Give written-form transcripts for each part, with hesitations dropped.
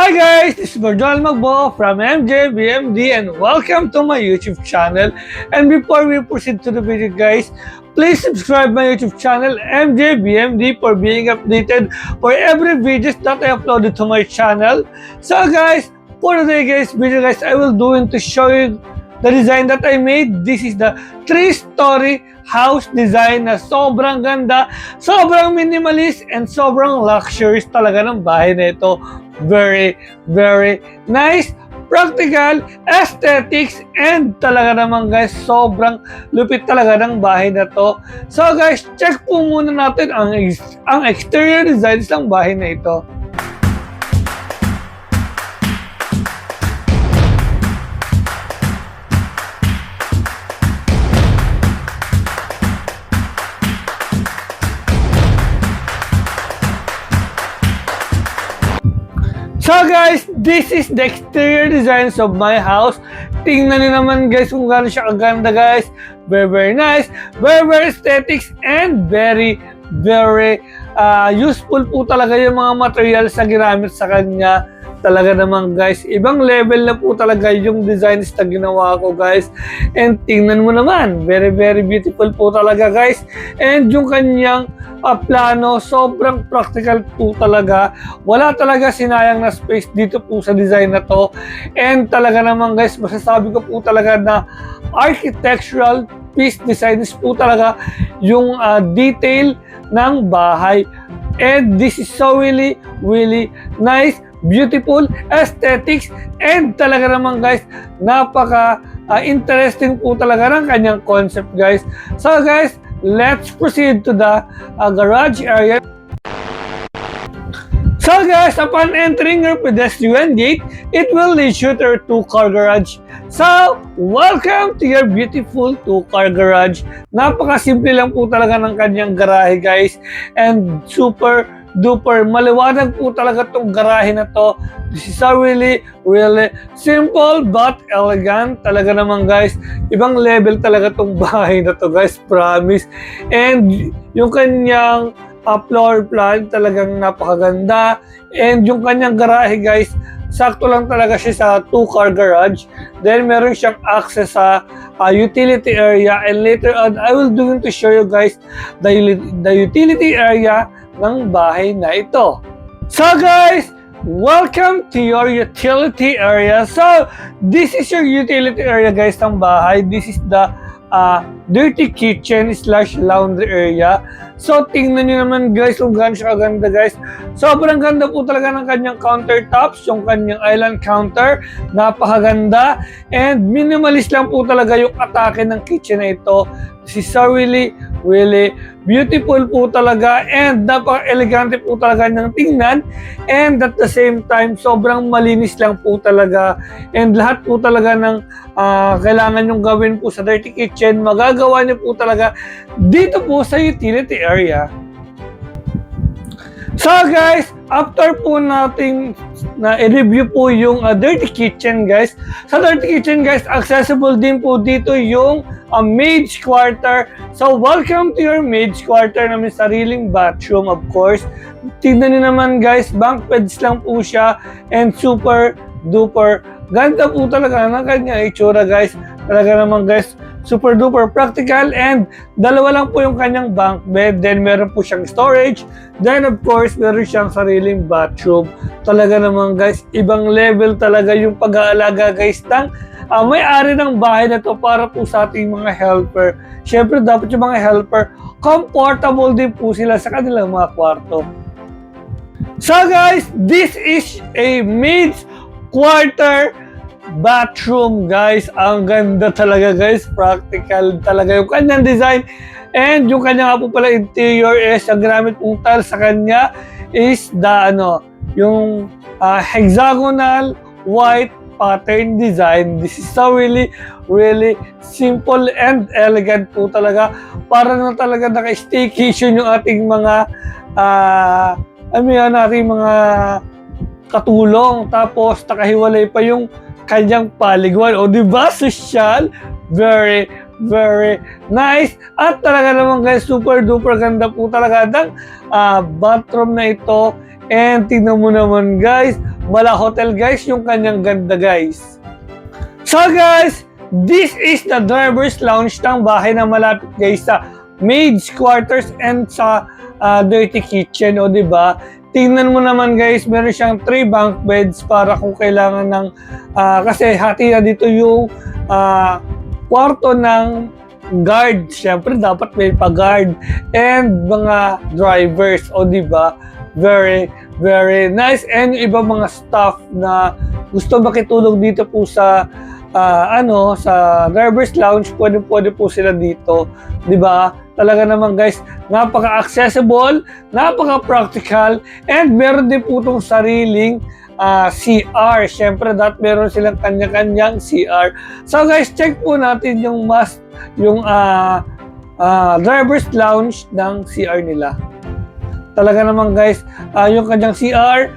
Hi guys, this is Bardol Magbo from MJBMD and welcome to my YouTube channel. And before we proceed to the video guys, please subscribe my YouTube channel MJBMD for being updated for every videos that I uploaded to my channel. So guys, for today guys, video guys, I will do to show you the design that I made. This is the 3-story house design na sobrang ganda, sobrang minimalist, and sobrang luxurious talaga ng bahay na ito. Very, very nice, practical, aesthetics, and talaga naman guys, sobrang lupit talaga ng bahay na to. So guys, check po muna natin ang exterior designs ng bahay na ito. So guys, this is the exterior designs of my house. Tingnan niyo naman guys kung gaano siya kaganda guys. Very, very nice, very, very aesthetics, and very, very useful po talaga yung mga materials na ginamit sa kanya. Talaga naman guys, ibang level na po talaga yung designs na ginawa ko guys. And tingnan mo naman, very, very beautiful po talaga guys. And yung kanyang plano, sobrang practical po talaga. Wala talaga sinayang na space dito po sa design na to. And talaga naman guys, masasabi ko po talaga na architectural piece designs po talaga yung detail ng bahay. And this is so really, really nice, beautiful, aesthetics, and talaga naman guys, napaka interesting po talaga ng kanyang concept guys. So guys, let's proceed to the garage area. So guys, upon entering your pedestrian gate, it will lead you to your 2-car garage. So, welcome to your beautiful 2-car garage. Napakasimple lang po talaga ng kanyang garahe guys, and super duper maliwanag po talaga tong garahe na to. This is a really, really simple but elegant. Talaga naman guys, ibang level talaga tong bahay na to guys, promise. And yung kanyang floor plan talagang napakaganda. And yung kanyang garahe guys, sakto lang talaga siya sa 2-car garage. Then meron siyang access sa utility area, and later on I will do to show you guys the utility area ng bahay na ito. So guys, welcome to your utility area. So this is your utility area guys ng bahay. This is the dirty kitchen / laundry area. So tingnan nyo naman guys kung gaano siya kaganda guys. Sobrang ganda po talaga ng kanyang countertops, yung kanyang island counter, napakaganda, and minimalist lang po talaga yung atake ng kitchen na ito. This is so really, really beautiful po talaga, and napaka-elegante po talaga niyang tingnan, and at the same time sobrang malinis lang po talaga, and lahat po talaga ng kailangan nyong gawin po sa dirty kitchen, magagawa niyo po talaga dito po sa utility area. So guys, after po nating i-review po yung dirty kitchen guys, sa dirty kitchen guys, accessible din po dito yung maid's quarter. So welcome to your maid's quarter na may sariling bathroom of course. Tignan niyo naman guys, bunk beds lang po siya, and super duper ganda po talaga ng kanyang itsura guys. Talaga naman guys, super duper practical, and dalawa lang po yung kanyang bunk bed. Then meron po siyang storage. Then of course, meron siyang sariling bathroom. Talaga naman guys, ibang level talaga yung pag-aalaga guys ng may-ari ng bahay na to para po sa ating mga helper. Syempre dapat yung mga helper, comfortable din po sila sa kanilang mga kwarto. So guys, this is a maid's quarter bathroom guys. Ang ganda talaga guys, practical talaga yung kanyang design, and yung kanya nga po pala interior is ang ginamit pong tile sa kanya is the yung hexagonal white pattern design. This is so really, really simple and elegant po talaga. Para na talaga naka-staycation yung ating mga ating mga katulong, tapos nakahiwalay pa yung kanyang paliguan. O diba, social? Very, very nice. At talaga naman guys, super duper ganda po talaga ng bathroom na ito. And tingnan mo naman guys, mala hotel guys, yung kanyang ganda guys. So guys, this is the driver's lounge ng bahay na malapit guys sa maid's quarters and sa dirty kitchen, o di ba? Tingnan mo naman guys, meron siyang 3 bunk beds para kung kailangan ng kasi hati na dito yung kwarto ng guard. Siyempre dapat may pa-guard and mga drivers, o di ba? Very very nice, and yung ibang mga staff na gusto makitulog dito po sa sa driver's lounge, pwede po sila dito, 'di ba? Talaga naman guys, napaka-accessible, napaka-practical, and meron din po itong sariling CR. Siyempre, meron silang kanya-kanyang CR. So guys, check po natin yung driver's lounge ng CR nila. Talaga naman guys, yung kanyang CR,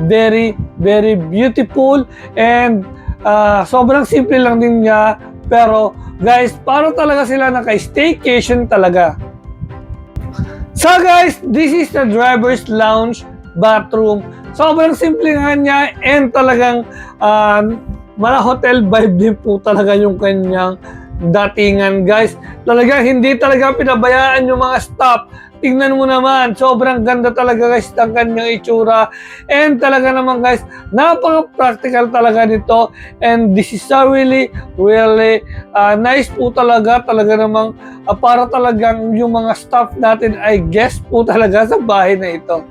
very very beautiful, and sobrang simple lang din niya, pero guys, para talaga sila naka-staycation talaga. So guys, this is the driver's lounge bathroom. Sobrang simple nga niya, and talagang mala hotel vibe din po talaga yung kanyang datingan guys. Talaga hindi talaga pinabayaan yung mga staff. Tingnan mo naman, sobrang ganda talaga guys ng kanyang itsura. And talaga naman guys, napaka-practical talaga nito. And this is really nice po talaga. Talaga namang para talagang yung mga staff natin ay guest po talaga sa bahay na ito.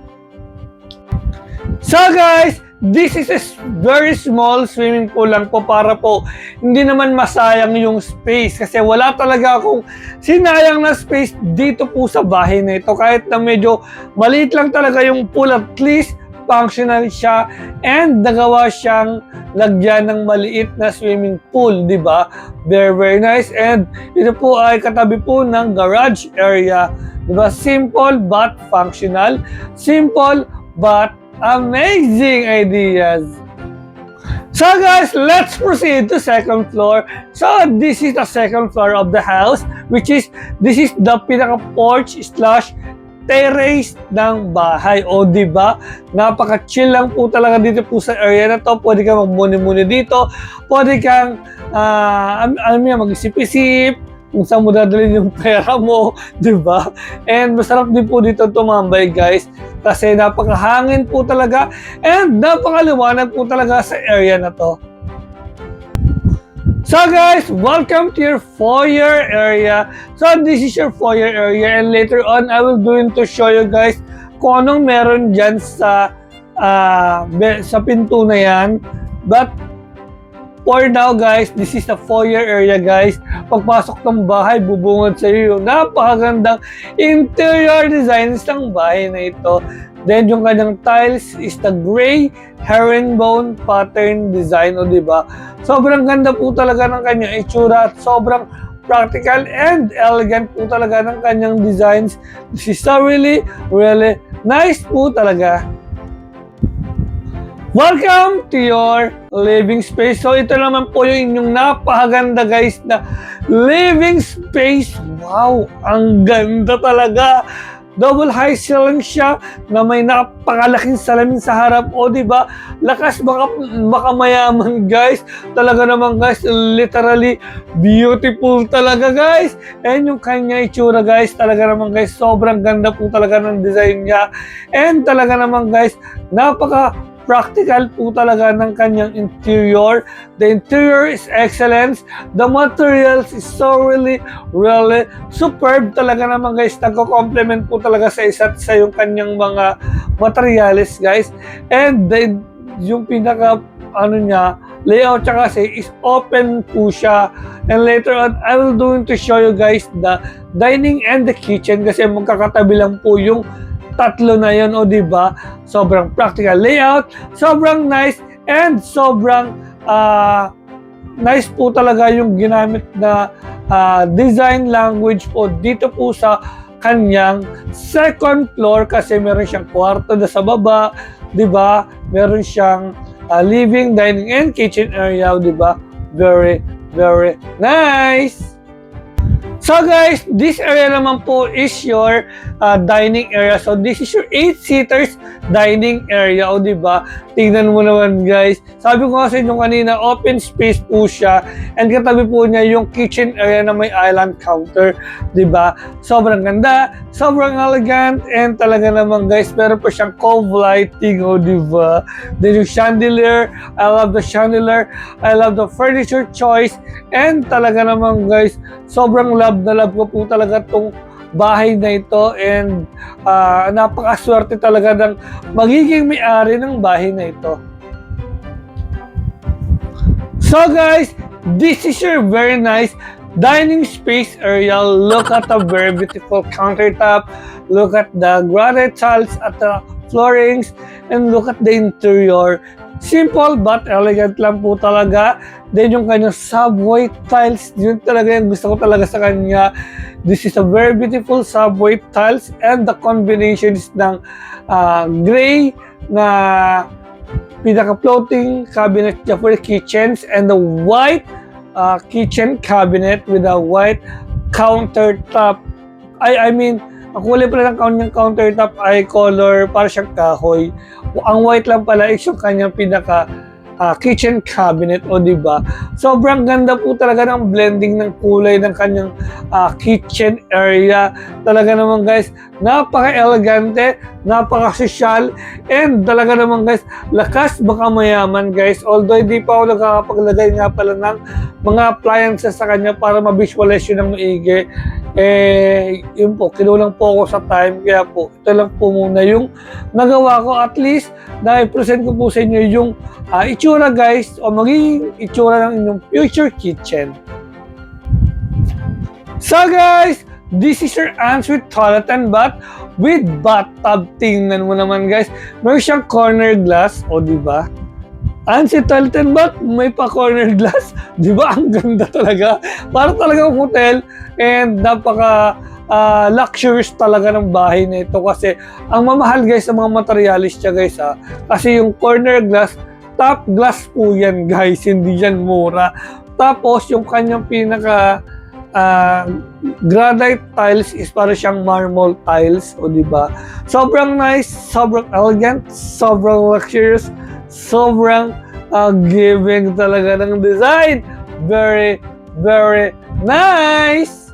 So guys, this is a very small swimming pool lang po para po hindi naman masayang yung space, kasi wala talaga akong sinayang na space dito po sa bahay na ito. Kahit na medyo maliit lang talaga yung pool, at least functional siya, and nagawa siyang lagyan ng maliit na swimming pool, di ba? Very very nice, and ito po ay katabi po ng garage area, di ba? Simple but functional, simple but amazing ideas. So guys, let's proceed to second floor. So this is the second floor of the house, this is the pinaka porch / terrace ng bahay. O di ba? Napaka-chill lang po talaga dito po sa area na to. Pwede kang magmuni-muni dito. Pwede kang mag-isip-isip kung saan mo dadalhin yung pera mo, di ba? And masarap din po dito tumambay guys, kasi napakahangin po talaga, and napakaliwanag po talaga sa area na to. So guys, welcome to your foyer area. So this is your foyer area, and later on I will going to show you guys kung anong meron dyan sa pinto na yan. But for now guys, this is the foyer area guys. Pagpasok ng bahay, bubungad sa iyo yung napakagandang interior designs ng bahay na ito. Then yung kanyang tiles is the gray herringbone pattern design, o di ba? Sobrang ganda po talaga ng kanyang itsura, at sobrang practical and elegant po talaga ng kanyang designs. This is so really nice po talaga. Welcome to your living space. So ito naman po yung inyong napakaganda guys na living space. Wow, ang ganda talaga. Double high ceiling siya na may napakalaking salamin sa harap. O di ba? Lakas makamayaman guys. Talaga naman guys, literally beautiful talaga guys. And yung kanya itsura guys, talaga naman guys, sobrang ganda po talaga ng design niya. And talaga naman guys, practical po talaga ng kanyang interior. The interior is excellent. The materials is so really superb talaga naman guys. Nagko-complement po talaga sa isa't isa yung kanyang mga materials guys. And yung pinaka layout siya kasi is open po siya. And later on, I will going to show you guys the dining and the kitchen, kasi magkakatabi lang po yung tatlo na yun, o di ba? Sobrang practical layout, sobrang nice, and sobrang nice po talaga yung ginamit na design language po dito po sa kanyang second floor, kasi meron siyang kwarto na sa baba, di ba? Meron siyang living, dining, and kitchen area, di ba? Very, very nice! So guys, this area naman po is your dining area. So this is your 8-seaters dining area. O diba? Tingnan mo naman guys. Sabi ko kasi nung kanina, open space po siya. And katabi po niya yung kitchen area na may island counter. Diba? Sobrang ganda, sobrang elegant. And talaga naman guys, meron pa siyang cove lighting. O diba? Then yung chandelier. I love the chandelier. I love the furniture choice. And talaga naman guys, sobrang love na love ko po talaga itong bahay na ito and napakaswerte talaga ng magiging may-ari ng bahay na ito. So guys, this is your very nice dining space area. Look at the very beautiful countertop. Look at the granite tiles at the floorings and look at the interior. Simple but elegant lang po talaga. Then yung kanyang subway tiles, yun talaga yung gusto ko talaga sa kanya. This is a very beautiful subway tiles and the combinations ng gray na pinaka-floating cabinet niya for the kitchens and the white kitchen cabinet with a white countertop. I mean, ang kulay pala ng countertop ay color para siyang kahoy. Ang white lang pala is yung kanyang pinaka kitchen cabinet, o diba? Sobrang ganda po talaga ng blending ng kulay ng kanyang kitchen area. Talaga naman guys, napaka-elegante, napaka-social, and talaga naman guys, lakas baka mayaman guys. Although hindi pa ako nakakapaglagay nga pala ng mga appliances sa kanya para ma-visualize yun ng maigi. Yun po, kinulang po ako sa time, kaya po, ito lang po muna yung nagawa ko. At least, na-present ko po sa inyo yung itsura guys, o magiging itsura ng inyong future kitchen. So guys, this is your ensuite toilet and bath with bathtub. Tingnan mo naman guys, meron siyang corner glass, o diba? Ensuite toilet and bath, may pa corner glass. Diba? Ang ganda talaga. Para talagang hotel and napaka luxurious talaga ng bahay na ito kasi ang mamahal guys sa mga materialis niya guys kasi yung corner glass, top glass po yan guys, hindi yan mura. Tapos yung kanyang pinaka granite tiles is para siyang marble tiles, o diba? Sobrang nice, sobrang elegant, sobrang luxurious, sobrang giving talaga ng design. Very, very nice!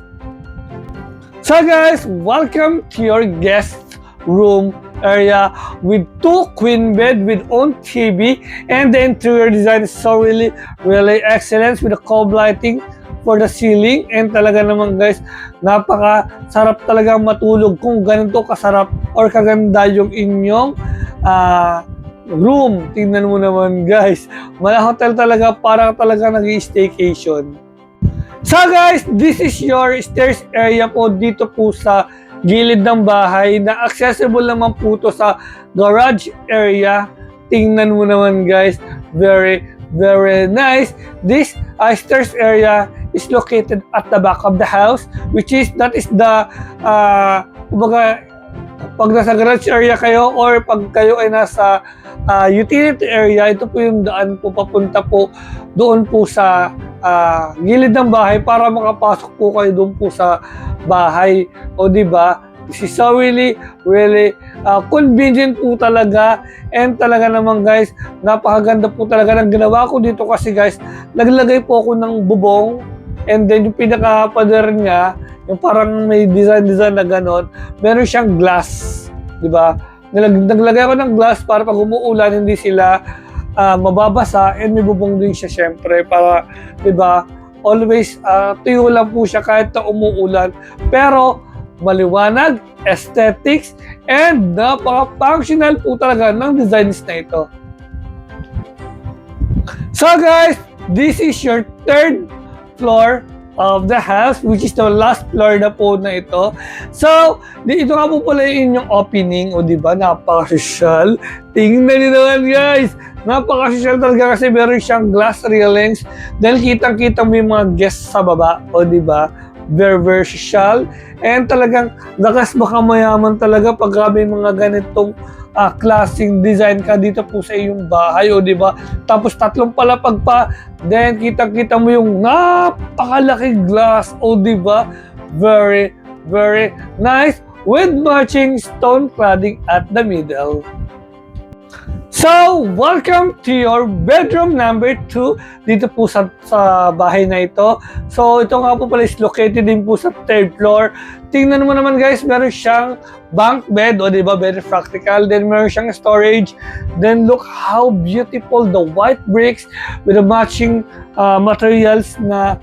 So guys, welcome to your guest room area with 2 queen bed with own TV, and the interior design is so really excellent with the cove lighting for the ceiling. And talaga naman guys, napaka sarap talaga matulog kung ganito kasarap or kaganda yung inyong room. Tingnan mo naman guys, mala hotel talaga, para talaga nag-staycation. So guys, this is your stairs area po dito po sa gilid ng bahay na accessible naman po to sa garage area. Tingnan mo naman guys, very, very nice. This stairs area is located at the back of the house, which is, that is the kumbaga, pag nasa garage area kayo or pag kayo ay nasa utility area, ito po yung daan po papunta po doon po sa gilid ng bahay para makapasok po kayo doon po sa bahay, o diba? This is so really convenient po talaga, and talaga naman guys, napakaganda po talaga ng ginawa ko dito kasi guys, naglagay po ako ng bubong, and then yung pinaka-pader niya, yung parang may design na ganon, meron siyang glass, diba? Naglagay ako ng glass para pag umuulan hindi sila mababasa, and may bubong din siya syempre para, diba, always tuyo lang po siya kahit na umuulan, pero maliwanag, aesthetics, and napaka-functional po talaga ng designs na ito. So guys, this is your 3rd floor of the house, which is the last floor na po na ito. So, ito nga po pala yung inyong opening, o diba, napaka-social. Tingnan niyo naman guys, napaka-social talaga kasi meron siyang glass railings, dahil kitang-kita mo yung mga guests sa baba, o diba, very, very social, and talagang lakas baka mayaman talaga pag may mga ganitong klaseng design ka dito po sa iyong bahay, o diba? Tapos 3 palapag pa, then kitang-kita mo yung napakalaki glass, o diba? very, very nice with matching stone cladding at the middle. So, welcome to your bedroom number 2 dito po sa bahay na ito. So, ito nga po pala is located din po sa 3rd floor. Tingnan mo naman guys, meron siyang bunk bed, o diba, very practical. Then meron siyang storage. Then look how beautiful the white bricks with the matching materials na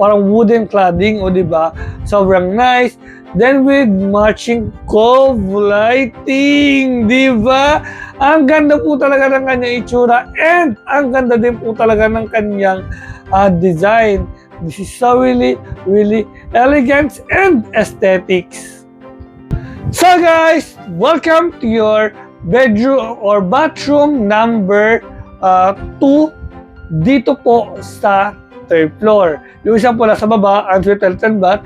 parang wooden cladding, o diba, sobrang nice. Then with matching cove lighting, di ba? Ang ganda po talaga ng kanyang itsura and ang ganda din po talaga ng kanyang design. This is so really, really elegant and aesthetics. So guys, welcome to your bedroom or bathroom number 2 dito po sa 3rd floor. Yung isa po nasa baba, ang toilet and bath.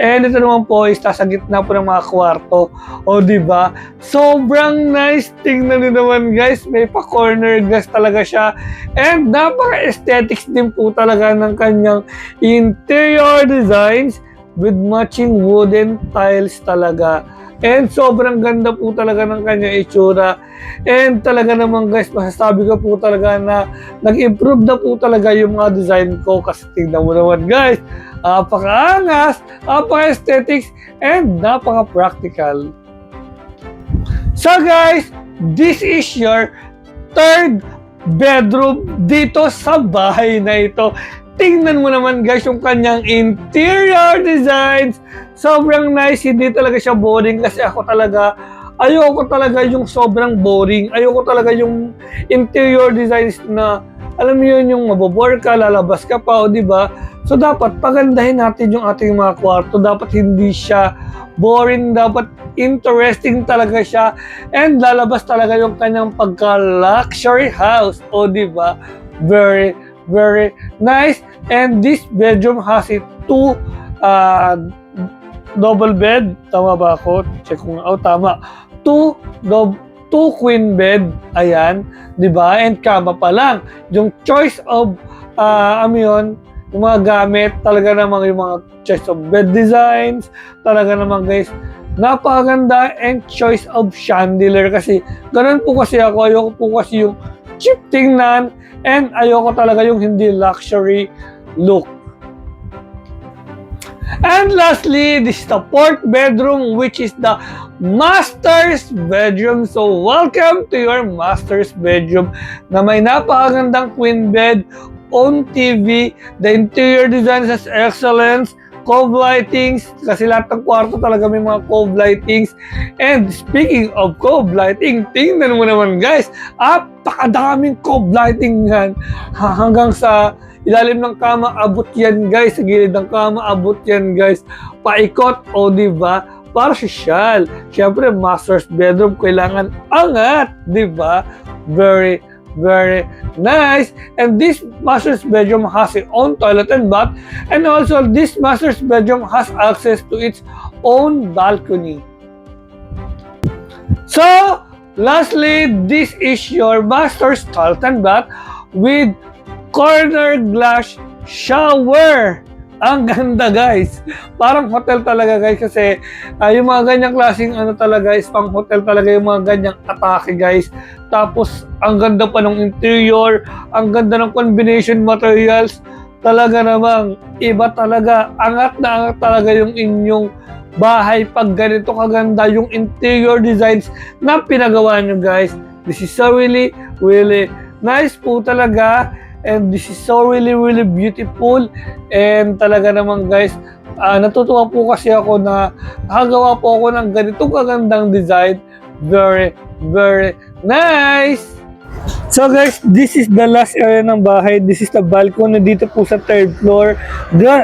And ito naman po is nasa gitna po ng mga kwarto. O diba? Sobrang nice. Tingnan nyo naman guys. May pa-corner glass talaga siya. And napaka-aesthetics din po talaga ng kanyang interior designs with matching wooden tiles talaga. And sobrang ganda po talaga ng kanyang itsura. And talaga naman guys, masasabi ko po talaga na nag-improve na po talaga yung mga design ko. Kasi tingnan mo naman guys, napaka-angas, napaka-aesthetics, and napaka-practical. So guys, this is your 3rd bedroom dito sa bahay na ito. Tingnan mo naman guys yung kanyang interior designs. Sobrang nice, hindi talaga siya boring kasi ayoko talaga yung sobrang boring. Ayoko talaga yung interior designs na, alam mo yun, yung mabobore ka, lalabas ka pa, o diba? So dapat pagandahin natin yung ating mga kwarto. Dapat hindi siya boring, dapat interesting talaga siya. And lalabas talaga yung kanyang pagka-luxury house, o diba? Very, very nice. And this bedroom has a 2 double bed. Tama ba ako? Check ko nga. Tama. 2 queen bed. Ayan. Diba? And kama pa lang. Yung choice of yung mga gamit, talaga namang yung mga choice of bed designs, talaga namang guys, napakaganda. And choice of chandelier kasi ganun po kasi ako. Ayoko po kasi yung cheap tingnan and ayoko talaga yung hindi luxury look. And lastly, this is the 4th bedroom, which is the master's bedroom. So welcome to your master's bedroom na may napakagandang queen bed, own TV, the interior design has excellence, cove lightings, kasi lahat ng kwarto talaga may mga cove lightings. And speaking of cove lighting, tingnan mo naman guys, napakadaming cove lighting yan. Hanggang sa ilalim ng kama, abot yan guys. Sa gilid ng kama, abot yan guys. Paikot, o diba? Para sosyal. Siyempre, master's bedroom, kailangan angat, diba? Very, very nice. And this master's bedroom has its own toilet and bath. And also, this master's bedroom has access to its own balcony. So, lastly, this is your master's toilet and bath with corner glass shower. Ang ganda guys. Parang hotel talaga guys kasi yung mga ganyang klaseng talaga is pang hotel talaga yung mga ganyang atake guys. Tapos ang ganda pa ng interior, ang ganda ng combination materials. Talaga namang iba talaga. Angat na angat talaga yung inyong bahay pag ganito kaganda yung interior designs na pinagawa nyo guys. This is so really, really nice po talaga. And this is so really, really beautiful. And talaga naman guys, natutuwa po kasi ako na nakagawa po ako ng ganitong kagandang design. Very, very nice! So guys, this is the last area ng bahay. This is the balcony dito po sa 3rd floor.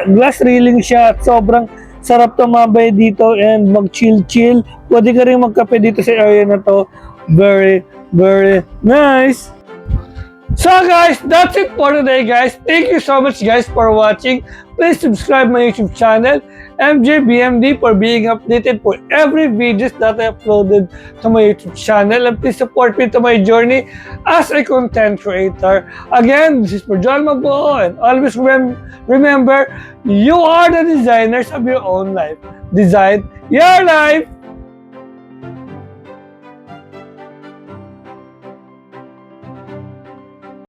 Glass railing siya at sobrang sarap tumambay dito and mag-chill-chill. Pwede ka rin magkape dito sa area na to. Very, very nice! So guys, that's it for today guys. Thank you so much guys for watching. Please subscribe my YouTube channel, MJBMD, for being updated for every videos that I uploaded to my YouTube channel. And please support me to my journey as a content creator. Again, this is for John Magbuo, and always remember, you are the designers of your own life. Design your life!